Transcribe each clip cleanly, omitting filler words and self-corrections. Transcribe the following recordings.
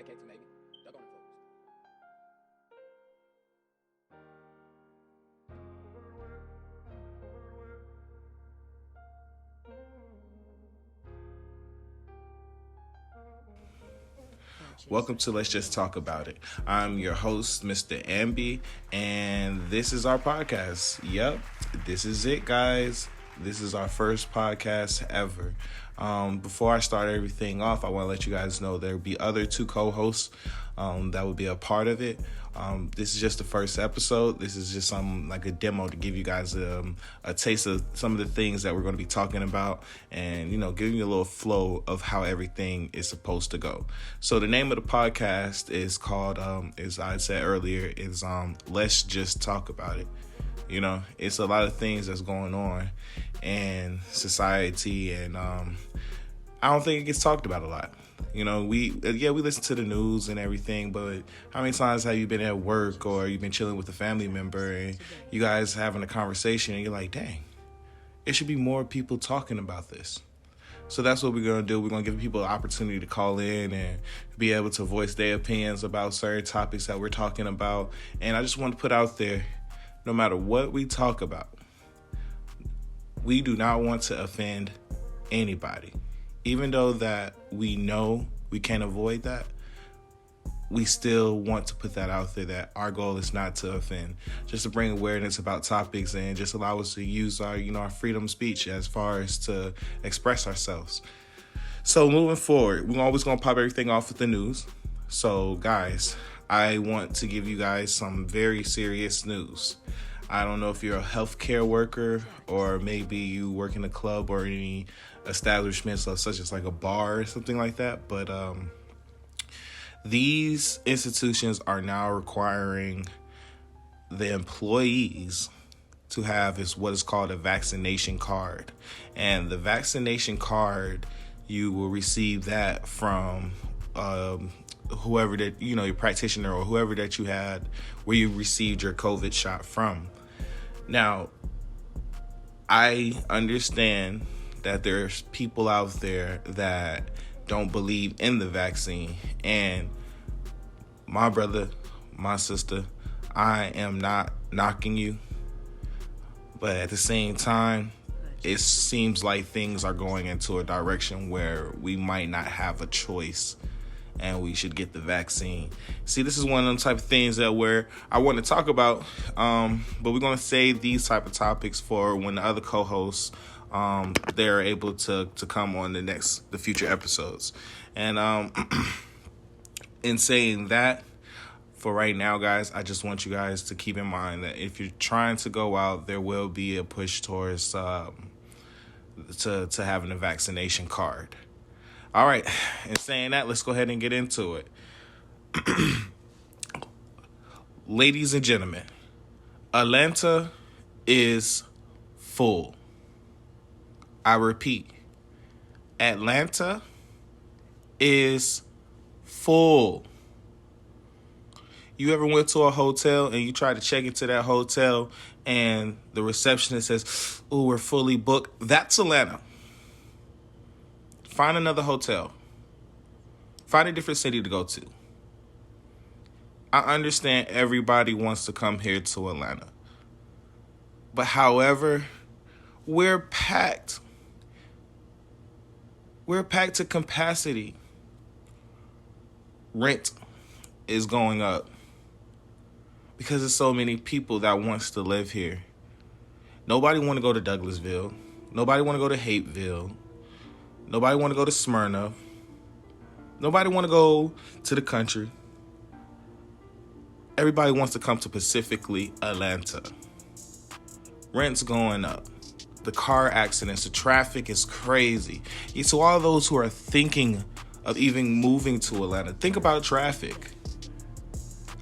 I can't maybe. Duck on the folks. Welcome to Let's Just Talk About It. I'm your host, Mr. Amby, and this is our podcast. Yep, this is it, guys. This is our first podcast ever. Before I start everything off, I want to let you guys know there will be other two co-hosts that will be a part of it. This is just the first episode. This is just like a demo to give you guys a taste of some of the things that we're going to be talking about, and giving you a little flow of how everything is supposed to go. So the name of the podcast is called, as I said earlier, is Let's Just Talk About It. It's a lot of things that's going on in society, and I don't think it gets talked about a lot. We listen to the news and everything, but how many times have you been at work or you've been chilling with a family member and you guys having a conversation and you're like, dang, it should be more people talking about this. So that's what we're going to do. We're going to give people an opportunity to call in and be able to voice their opinions about certain topics that we're talking about. And I just want to put out there, no matter what we talk about, we do not want to offend anybody. Even though that we know we can't avoid that, we still want to put that out there that our goal is not to offend, just to bring awareness about topics and just allow us to use our freedom of speech as far as to express ourselves. So moving forward, we're always going to pop everything off with the news. So guys, I want to give you guys some very serious news. I don't know if you're a healthcare worker or maybe you work in a club or any establishments such as like a bar or something like that, but these institutions are now requiring the employees to have what is called a vaccination card. And the vaccination card, you will receive that from whoever that, your practitioner or whoever that you had where you received your COVID shot from. Now, I understand that there's people out there that don't believe in the vaccine. And my brother, my sister, I am not knocking you. But at the same time, it seems like things are going into a direction where we might not have a choice and we should get the vaccine. See, this is one of them type of things that where I want to talk about, but we're going to save these type of topics for when the other co-hosts, they're able to come on the future episodes. And in saying that, for right now, guys, I just want you guys to keep in mind that if you're trying to go out, there will be a push towards to having a vaccination card. All right, in saying that, let's go ahead and get into it. Ladies and gentlemen, Atlanta is full. I repeat, Atlanta is full. You ever went to a hotel and you tried to check into that hotel and the receptionist says, "Oh, we're fully booked"? That's Atlanta. Find another hotel. Find a different city to go to. I understand everybody wants to come here to Atlanta. But however, we're packed. We're packed to capacity. Rent is going up because there's so many people that wants to live here. Nobody want to go to Douglasville. Nobody want to go to Hapeville. Nobody want to go to Smyrna. Nobody want to go to the country. Everybody wants to come to specifically Atlanta. Rent's going up. The car accidents, the traffic is crazy. So all those who are thinking of even moving to Atlanta, think about traffic.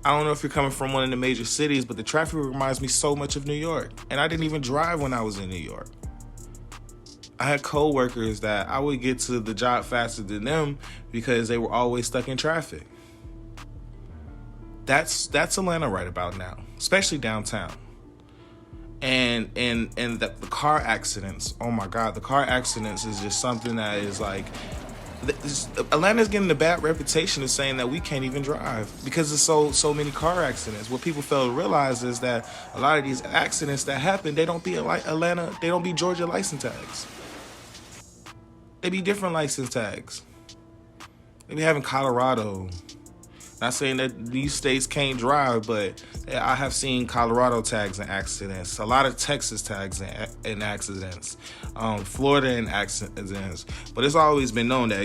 I don't know if you're coming from one of the major cities, but the traffic reminds me so much of New York. And I didn't even drive when I was in New York. I had coworkers that I would get to the job faster than them because they were always stuck in traffic. That's Atlanta right about now, especially downtown. And the car accidents, oh my God, the car accidents is just something that is like Atlanta's getting a bad reputation of saying that we can't even drive because there's so many car accidents. What people fail to realize is that a lot of these accidents that happen, they don't be Atlanta, they don't be Georgia license tags. They be different license tags. They be having Colorado. Not saying that these states can't drive, but I have seen Colorado tags in accidents, a lot of Texas tags in accidents, Florida in accidents. But it's always been known that,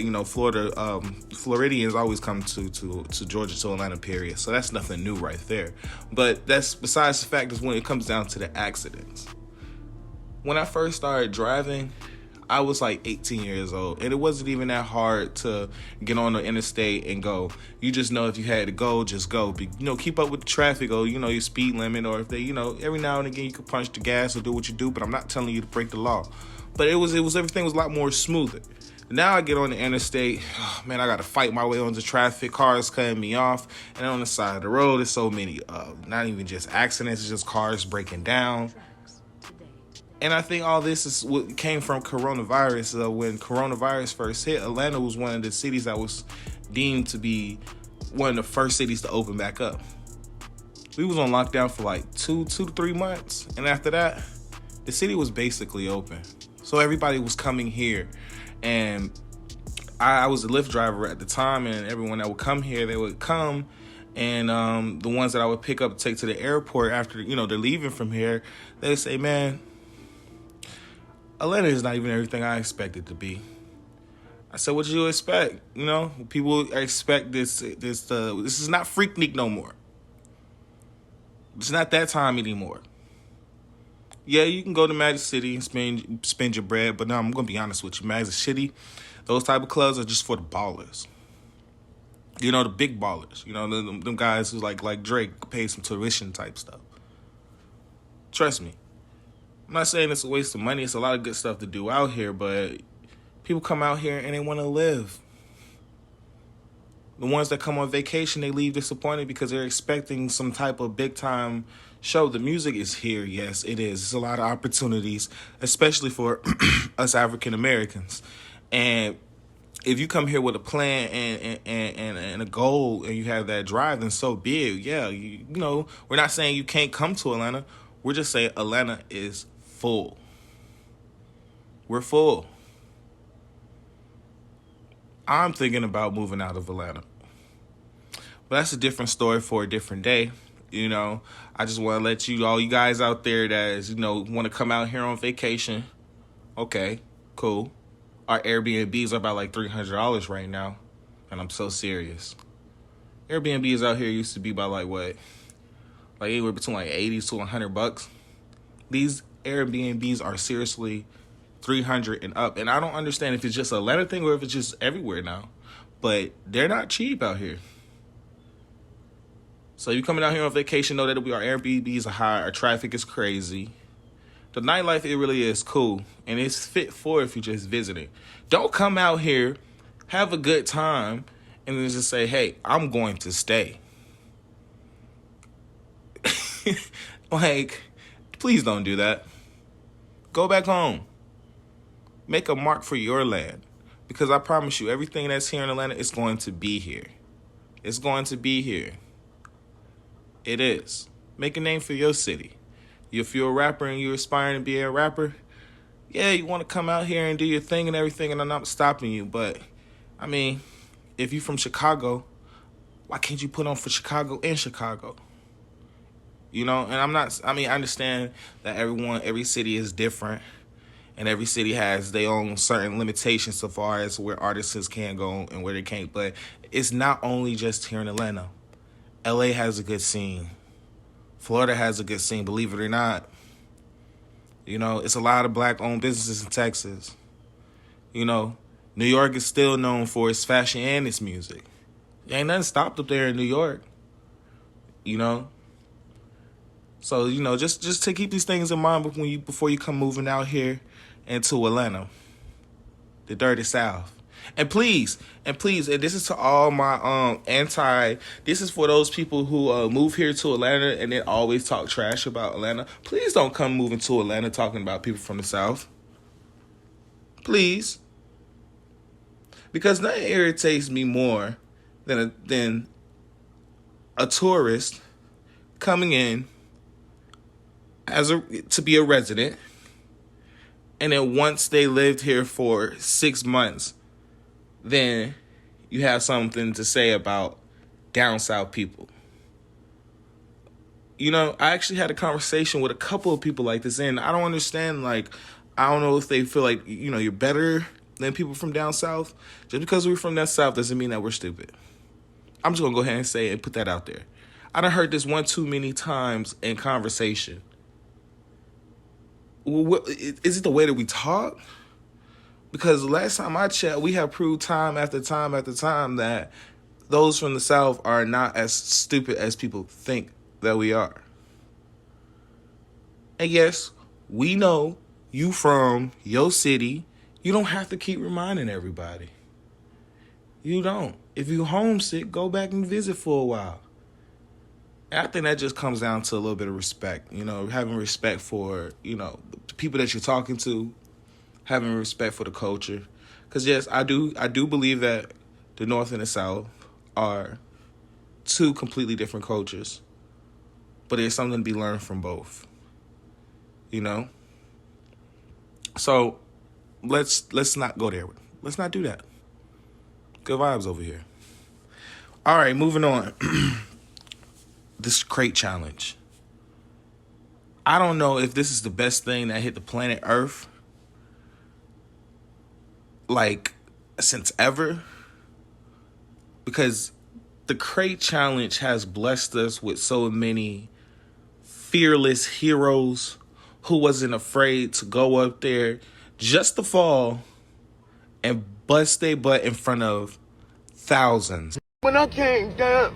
Floridians always come to Georgia to Atlanta, period. So that's nothing new right there. But that's besides the fact is when it comes down to the accidents. When I first started driving, I was like 18 years old, and it wasn't even that hard to get on the interstate and go. You just know if you had to go, just go. Keep up with the traffic, or, your speed limit, or if they, every now and again you could punch the gas or do what you do, but I'm not telling you to break the law. But everything was a lot more smoother. Now I get on the interstate, I got to fight my way onto traffic, cars cutting me off, and on the side of the road, there's so many, not even just accidents, it's just cars breaking down. And I think all this is what came from coronavirus. When coronavirus first hit, Atlanta was one of the cities that was deemed to be one of the first cities to open back up. We was on lockdown for like 2 to 3 months. And after that, the city was basically open. So everybody was coming here. And I was a Lyft driver at the time. And everyone that would come here, they would come. And the ones that I would pick up to take to the airport after, they're leaving from here, they would say, man, Atlanta is not even everything I expected to be. I said, what did you expect? People expect this is not Freaknik no more. It's not that time anymore. Yeah, you can go to Magic City and spend your bread, but no, I'm going to be honest with you. Magic City, those type of clubs are just for the ballers. The big ballers. Them guys who like Drake pay some tuition type stuff. Trust me. I'm not saying it's a waste of money. It's a lot of good stuff to do out here, but people come out here and they want to live. The ones that come on vacation, they leave disappointed because they're expecting some type of big-time show. The music is here. Yes, it is. There's a lot of opportunities, especially for us African Americans. And if you come here with a plan and a goal and you have that drive, then so be it. Yeah, we're not saying you can't come to Atlanta. We're just saying Atlanta is full. We're full. I'm thinking about moving out of Atlanta. But that's a different story for a different day. I just want to let all you guys out there that is, want to come out here on vacation. Okay, cool. Our Airbnbs are about like $300 right now. And I'm so serious. Airbnbs out here used to be about like what? Like anywhere between like $80 to $100. These Airbnbs are seriously $300 and up. And I don't understand if it's just a Atlanta thing or if it's just everywhere now. But they're not cheap out here. So you coming out here on vacation, know that our Airbnbs are high, our traffic is crazy. The nightlife, it really is cool. And it's fit for if you're just visiting. Don't come out here, have a good time, and then just say, hey, I'm going to stay. Please don't do that. Go back home. Make a mark for your land. Because I promise you, everything that's here in Atlanta is going to be here. It's going to be here. It is. Make a name for your city. If you're a rapper and you're aspiring to be a rapper, yeah, you want to come out here and do your thing and everything, and I'm not stopping you. But, if you're from Chicago, why can't you put on for Chicago in Chicago? And I understand that every city is different and every city has their own certain limitations so far as where artists can go and where they can't. But it's not only just here in Atlanta. LA has a good scene. Florida has a good scene, believe it or not. It's a lot of black-owned businesses in Texas. New York is still known for its fashion and its music. There ain't nothing stopped up there in New York. So, just to keep these things in mind before you come moving out here into Atlanta, the dirty South. And please, and this is to all my this is for those people who move here to Atlanta and then always talk trash about Atlanta. Please don't come moving to Atlanta talking about people from the South. Please. Because nothing irritates me more than a tourist coming in to be a resident, and then once they lived here for 6 months, then you have something to say about down south people. I actually had a conversation with a couple of people like this, and I don't understand, I don't know if they feel like, you're better than people from down south. Just because we're from down south doesn't mean that we're stupid. I'm just going to go ahead and say it and put that out there. I done heard this one too many times in conversation. Is it the way that we talk? Because the last time I checked, we have proved time after time after time that those from the South are not as stupid as people think that we are. And yes, we know you from your city. You don't have to keep reminding everybody. You don't. If you're homesick, go back and visit for a while. And I think that just comes down to a little bit of respect. Having respect for, the people that you're talking to, having respect for the culture. Because yes, I do believe that the North and the South are two completely different cultures. But there's something to be learned from both. So let's not go there. Let's not do that. Good vibes over here. All right, moving on. This crate challenge. I don't know if this is the best thing that hit the planet Earth, since ever. Because the crate challenge has blessed us with so many fearless heroes who wasn't afraid to go up there just to fall and bust their butt in front of thousands. When I came down,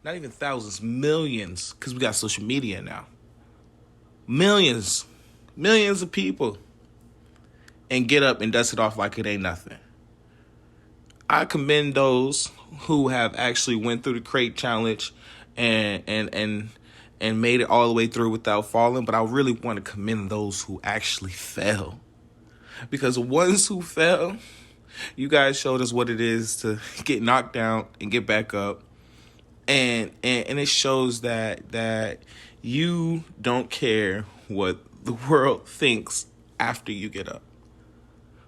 not even thousands, millions, because we got social media now. Millions of people, and get up and dust it off like it ain't nothing. I commend those who have actually went through the crate challenge and made it all the way through without falling, but I really want to commend those who actually fell. Because the ones who fell, you guys showed us what it is to get knocked down and get back up. And it shows that you don't care what the world thinks after you get up.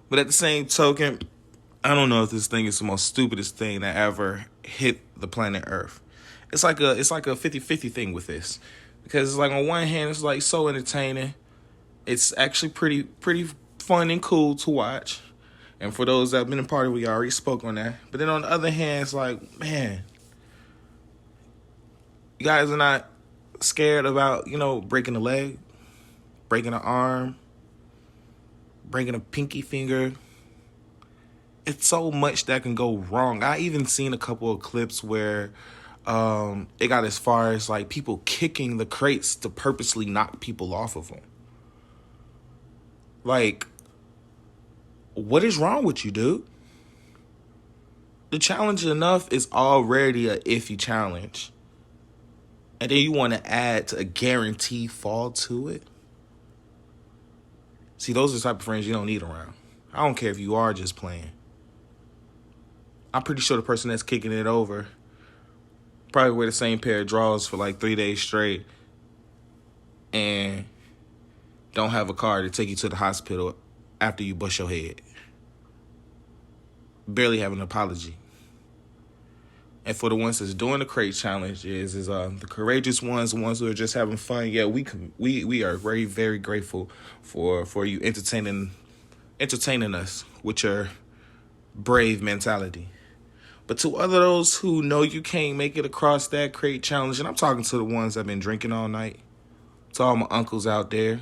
But at the same token, I don't know if this thing is the most stupidest thing that ever hit the planet Earth. It's like a 50-50 thing with this. Because it's on one hand, it's so entertaining. It's actually pretty fun and cool to watch. And for those that have been a part of it, we already spoke on that. But then on the other hand, it's man, you guys are not scared about, breaking a leg, breaking an arm, breaking a pinky finger. It's so much that can go wrong. I even seen a couple of clips where it got as far as people kicking the crates to purposely knock people off of them. What is wrong with you, dude? The challenge enough is already a iffy challenge. And then you want to add a guaranteed fall to it? See, those are the type of friends you don't need around. I don't care if you are just playing. I'm pretty sure the person that's kicking it over probably wear the same pair of drawers for 3 days straight and don't have a car to take you to the hospital after you bust your head. Barely have an apology. And for the ones that's doing the crate challenge is the courageous ones, the ones who are just having fun. Yeah, we are very, very grateful for you entertaining us with your brave mentality. But to other those who know you can't make it across that crate challenge, and I'm talking to the ones that have been drinking all night, to all my uncles out there,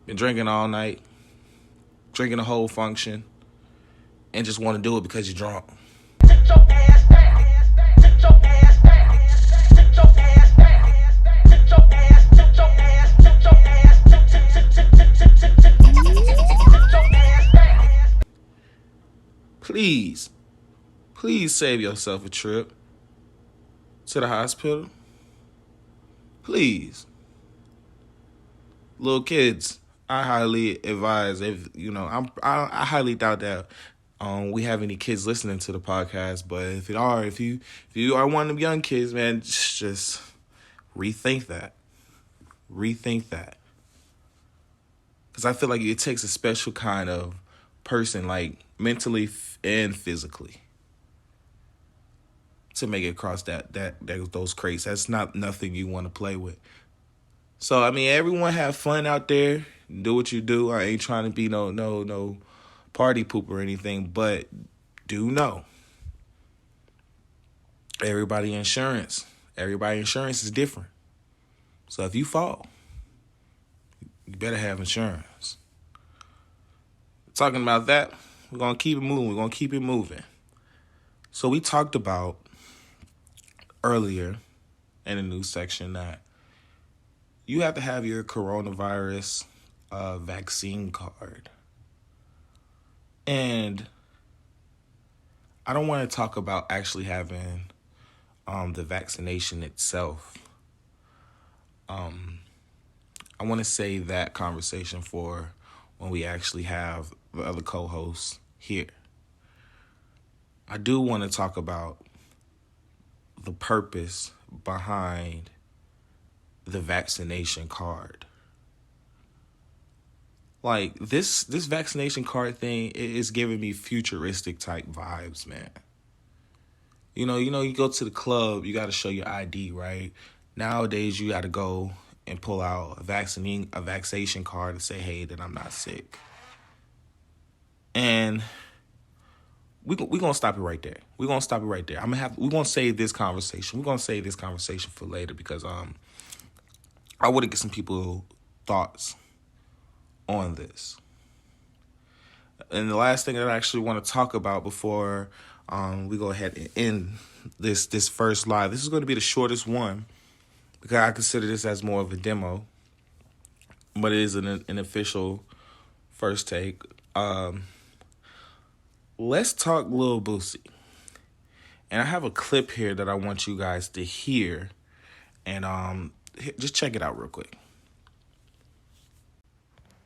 been drinking all night, drinking the whole function, and just want to do it because you're drunk. sit your ass down, sit your ass down, sit your ass down, sit your ass, sit your ass, sit your ass, sit your ass down. Please save yourself a trip to the hospital. Please. Little kids, I highly advise if I highly doubt that we have any kids listening to the podcast. But if you are one of them young kids, man, just rethink that. Rethink that. Because I feel like it takes a special kind of person, like mentally and physically, to make it across those crates. That's not nothing you want to play with. So I mean, everyone have fun out there. Do what you do. I ain't trying to be no party poop or anything, but do know everybody insurance is different. So if you fall, you better have insurance. Talking about that, we're gonna keep it moving. We're gonna keep it moving. So we talked about earlier in the news section that you have to have your coronavirus vaccine card. And I don't want to talk about actually having the vaccination itself. I want to save that conversation for when we actually have the other co-hosts here. I do want to talk about the purpose behind the vaccination card. Like this vaccination card thing is giving me futuristic type vibes, man. You go to the club, you got to show your ID, right? Nowadays, you got to go and pull out a vaccination card and say, hey, that I'm not sick. And we're going to stop it right there. We're going to stop it right there. We're going to save this conversation. We're going to save this conversation for later because I want to get some people's thoughts on this. And the last thing that I actually want to talk about before we go ahead and end this first live. This is going to be the shortest one because I consider this as more of a demo, but it is an official first take. Let's talk Lil Boosie. And I have a clip here that I want you guys to hear, and just check it out real quick.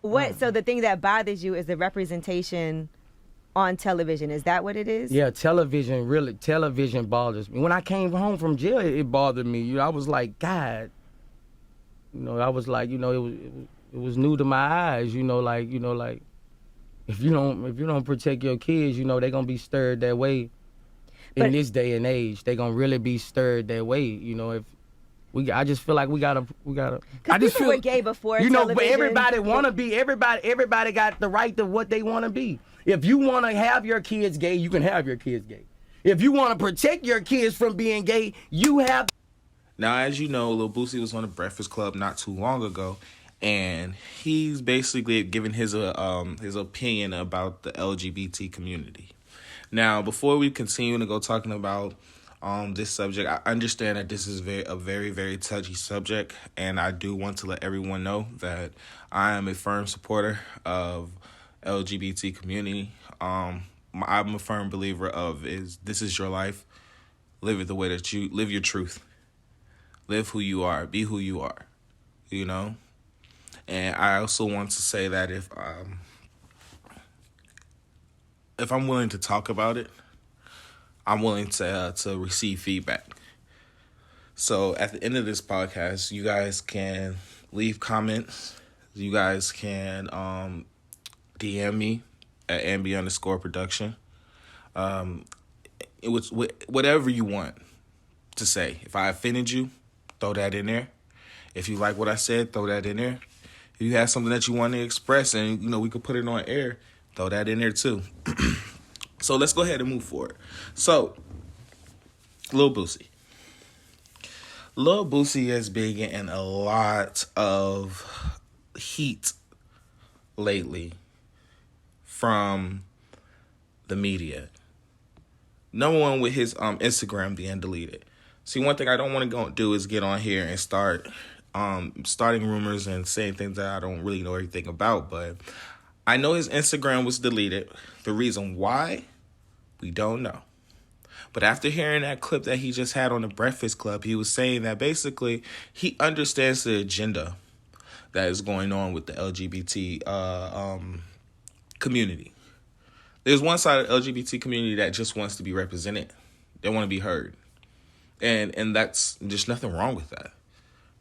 So the thing that bothers you is the representation on television. Is that what it is? Yeah, television bothers me. When I came home from jail, it bothered me. I was like, God. I was like, it was new to my eyes. Like if you don't protect your kids, they're gonna be stirred that way. In this day and age, they're gonna really be stirred that way. I just feel like we gotta. I just feel were gay before. But everybody wanna be. Everybody got the right to what they wanna be. If you wanna have your kids gay, you can have your kids gay. If you wanna protect your kids from being gay, you have. Now, as you know, Lil Boosie was on the Breakfast Club not too long ago, and he's basically giving his opinion about the LGBT community. Now, before we continue to go talking about this subject, I understand that this is a very, very touchy subject, and I do want to let everyone know that I am a firm supporter of LGBT community. I'm a firm believer of this is your life. Live it the way that you live your truth. Live who you are. Be who you are. And I also want to say that if I'm willing to talk about it, I'm willing to receive feedback. So at the end of this podcast, you guys can leave comments. You guys can DM me at @ambi_production. It was whatever you want to say. If I offended you, throw that in there. If you like what I said, throw that in there. If you have something that you want to express and we could put it on air, throw that in there too. So let's go ahead and move forward. So, Lil Boosie. Lil Boosie has been getting a lot of heat lately from the media. Number one, with his Instagram being deleted. See, one thing I don't want to go do is get on here and start starting rumors and saying things that I don't really know everything about. But I know his Instagram was deleted. The reason why, we don't know. But after hearing that clip that he just had on the Breakfast Club, he was saying that basically he understands the agenda that is going on with the LGBT community. There's one side of the LGBT community that just wants to be represented. They want to be heard. And that's just nothing wrong with that.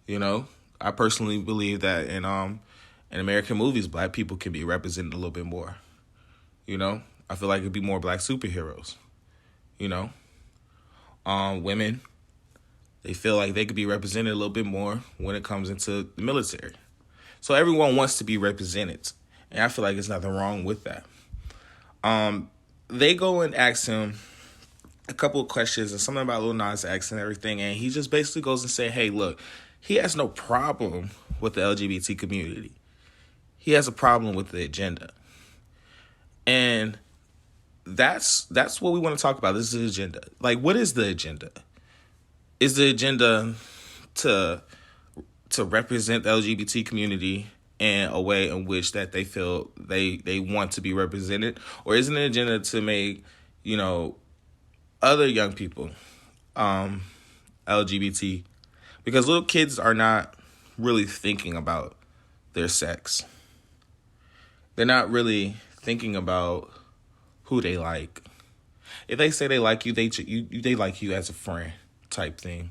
You know, I personally believe that in American movies, black people can be represented a little bit more. You know, I feel like it'd be more black superheroes. You know, women, they feel like they could be represented a little bit more when it comes into the military. So everyone wants to be represented, and I feel like there's nothing wrong with that. They go and ask him a couple of questions and something about Lil Nas X and everything, and he just basically goes and say, hey, look, he has no problem with the LGBT community. He has a problem with the agenda. And that's what we want to talk about. This is the agenda. Like, what is the agenda? Is the agenda to represent the LGBT community in a way in which that they feel they want to be represented? Or is it an agenda to make, you know, other young people LGBT? Because little kids are not really thinking about their sex. They're not really thinking about who they like. If they say they like you, they like you as a friend type thing.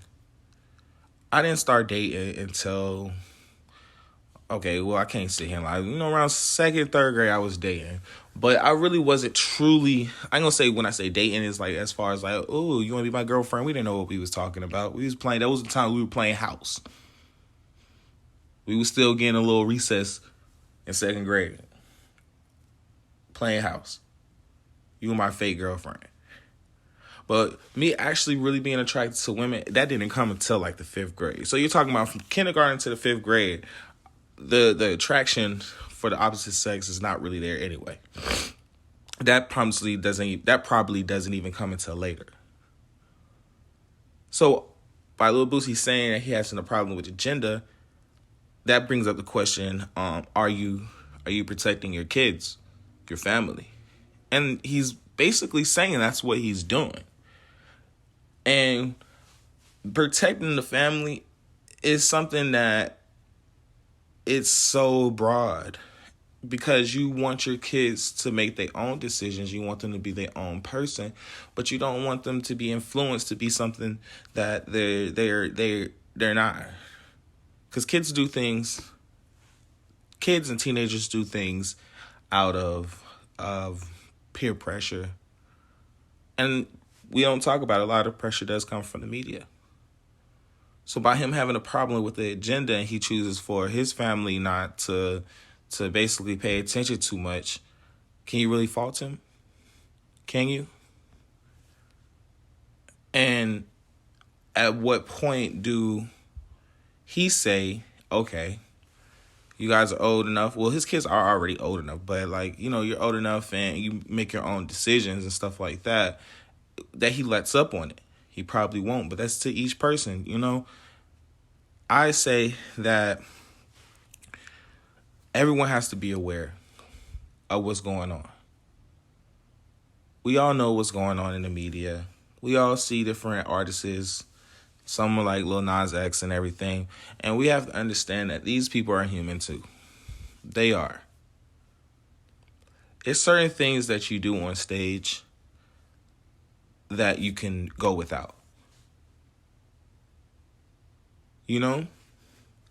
I didn't start dating until, okay, well, I can't sit here and lie. You know, around 2nd, 3rd grade, I was dating. But I really wasn't truly, I ain't gonna say when I say dating is like as far as like, oh, you wanna be my girlfriend? We didn't know what we was talking about. We was playing, that was the time we were playing house. We was still getting a little recess in 2nd grade. Playing house. You were my fake girlfriend. But me actually really being attracted to women, that didn't come until like the 5th grade. So you're talking about from kindergarten to the 5th grade, the attraction for the opposite sex is not really there anyway. That probably doesn't even come until later. So by Lil Boosie saying that he has no problem with the gender, that brings up the question, are you protecting your kids, your family? And he's basically saying that's what he's doing. And protecting the family is something that it's so broad because you want your kids to make their own decisions. You want them to be their own person, but you don't want them to be influenced to be something that they're not. Because kids and teenagers do things out of peer pressure. And we don't talk about it. A lot of pressure does come from the media. So by him having a problem with the agenda and he chooses for his family not to basically pay attention too much, can you really fault him? Can you? And at what point do he say, okay, you guys are old enough? Well, his kids are already old enough, but like, you know, you're old enough and you make your own decisions and stuff like that, that he lets up on it. He probably won't, but that's to each person, you know. I say that everyone has to be aware of what's going on. We all know what's going on in the media. We all see different artists, some are like Lil Nas X and everything, and we have to understand that these people are human too. They are. It's certain things that you do on stage that you can go without. You know?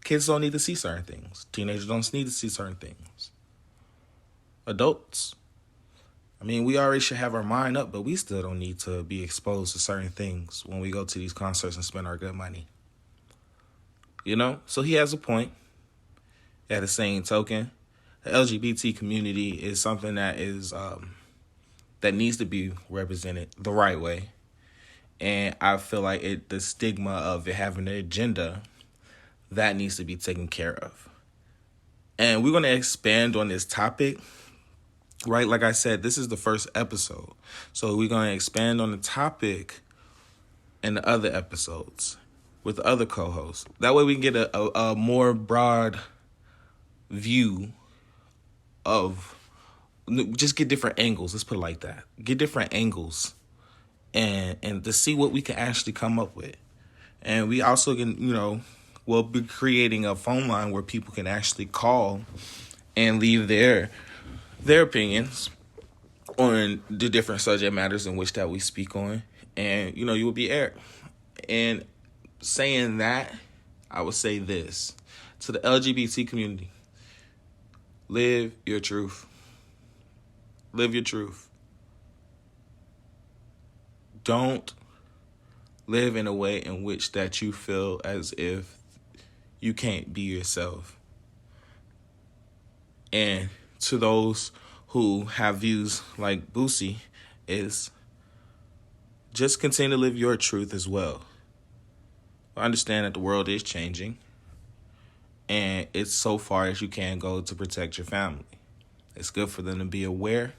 Kids don't need to see certain things. Teenagers don't need to see certain things. Adults, I mean, we already should have our mind up, but we still don't need to be exposed to certain things when we go to these concerts and spend our good money. You know? So he has a point. At the same token, the LGBT community is something that is that needs to be represented the right way. And I feel like the stigma of it having an agenda, that needs to be taken care of. And we're going to expand on this topic, right? Like I said, this is the first episode. So we're going to expand on the topic in the other episodes with the other co-hosts. That way we can get a more broad view of, just get different angles. Let's put it like that. Get different angles and to see what we can actually come up with. And we also can, you know, we'll be creating a phone line where people can actually call and leave their opinions on the different subject matters in which that we speak on. And, you know, you will be aired. And saying that, I would say this to the LGBT community: live your truth. Live your truth. Don't live in a way in which that you feel as if you can't be yourself. And to those who have views like Boosie, is just continue to live your truth as well. I understand that the world is changing, and it's so far as you can go to protect your family. It's good for them to be aware,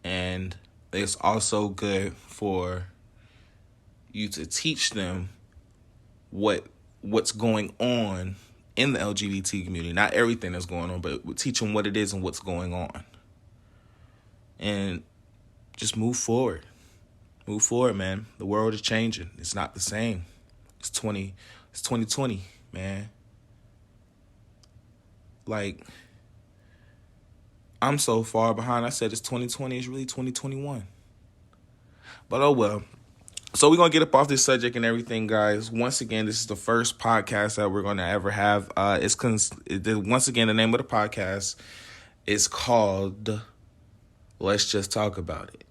and it's also good for you to teach them what's going on in the LGBT community. Not everything that's going on, but teach them what it is and what's going on. And just move forward. Move forward, man. The world is changing. It's not the same. It's 2020, man. Like, I'm so far behind. I said it's 2020. It's really 2021. But oh well. So we're going to get up off this subject and everything, guys. Once again, this is the first podcast that we're going to ever have. Once again, the name of the podcast is called Let's Just Talk About It.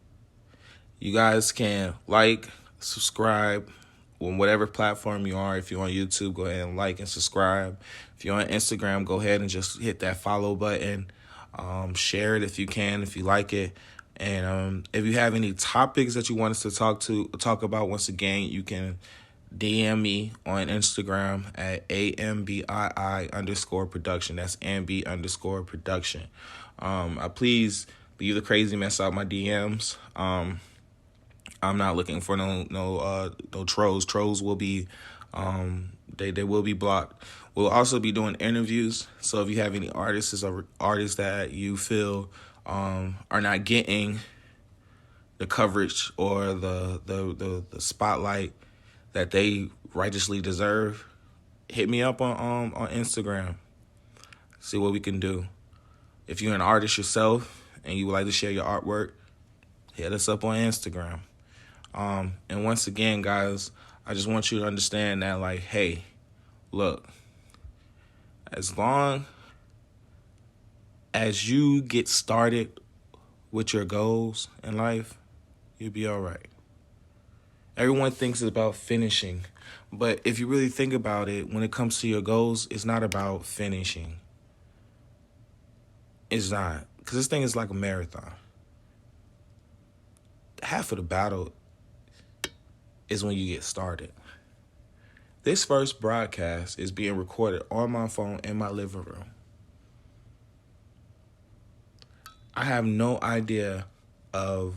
You guys can like, subscribe on whatever platform you are. If you're on YouTube, go ahead and like and subscribe. If you're on Instagram, go ahead and just hit that follow button. Share it if you can, if you like it. And if you have any topics that you want us to talk about, once again, you can DM me on Instagram at AMBII_production. That's AMB_production. Please leave the crazy mess out my DMs. I'm not looking for no trolls. Trolls will be they will be blocked. We'll also be doing interviews. So if you have any artists that you feel are not getting the coverage or the spotlight that they righteously deserve, hit me up on Instagram. See what we can do. If you're an artist yourself and you would like to share your artwork, hit us up on Instagram. And once again, guys, I just want you to understand that, like, hey, look, as long as you get started with your goals in life, you'll be all right. Everyone thinks it's about finishing, but if you really think about it, when it comes to your goals, it's not about finishing. It's not, because this thing is like a marathon. Half of the battle is when you get started. This first broadcast is being recorded on my phone in my living room. I have no idea of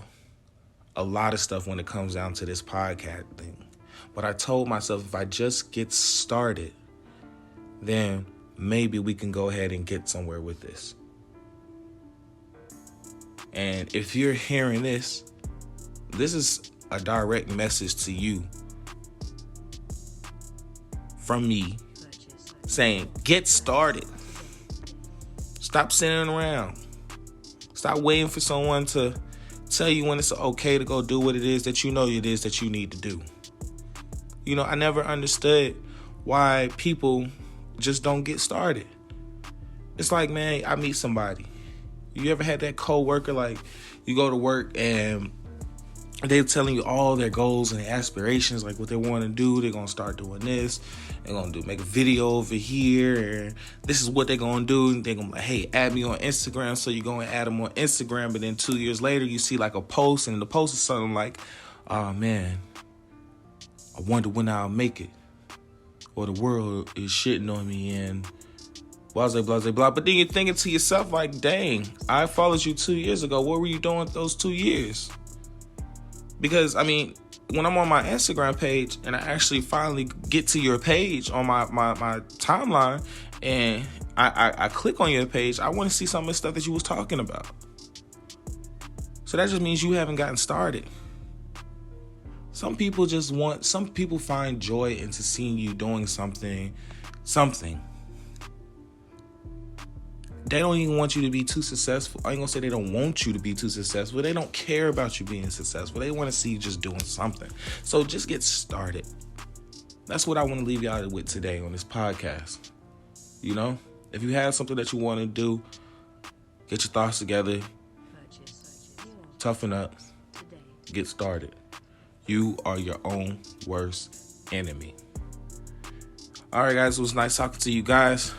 a lot of stuff when it comes down to this podcast thing. But I told myself if I just get started, then maybe we can go ahead and get somewhere with this. And if you're hearing this is a direct message to you from me saying, get started. Stop sitting around. Stop waiting for someone to tell you when it's okay to go do what it is that you know it is that you need to do. You know, I never understood why people just don't get started. It's like, man, I meet somebody. You ever had that coworker, like, you go to work and they're telling you all their goals and their aspirations, like what they want to do. They're going to start doing this. They're going to make a video over here. And this is what they're going to do. And they're going to be like, hey, add me on Instagram. So you go and add them on Instagram. But then 2 years later, you see like a post. And the post is something like, oh, man, I wonder when I'll make it. Or the world is shitting on me and blah, blah, blah, blah. But then you're thinking to yourself like, dang, I followed you 2 years ago. What were you doing those 2 years? Because, I mean, when I'm on my Instagram page and I actually finally get to your page on my timeline and I click on your page, I want to see some of the stuff that you was talking about. So that just means you haven't gotten started. Some people find joy into seeing you doing something. They don't even want you to be too successful. I ain't gonna say they don't want you to be too successful. They don't care about you being successful. They want to see you just doing something. So just get started. That's what I want to leave y'all with today on this podcast. You know, if you have something that you want to do, get your thoughts together, toughen up, get started. You are your own worst enemy. All right, guys, it was nice talking to you guys.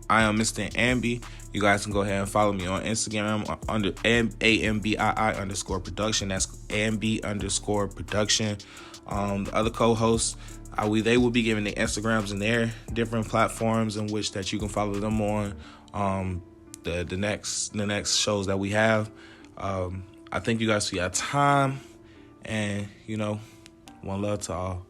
I am Mr. Ambi. You guys can go ahead and follow me on Instagram under AMBII_production. That's AMB_production. The other co-hosts, they will be giving the Instagrams and their different platforms in which that you can follow them on. The next shows that we have. I thank you guys for your time, and one love to all.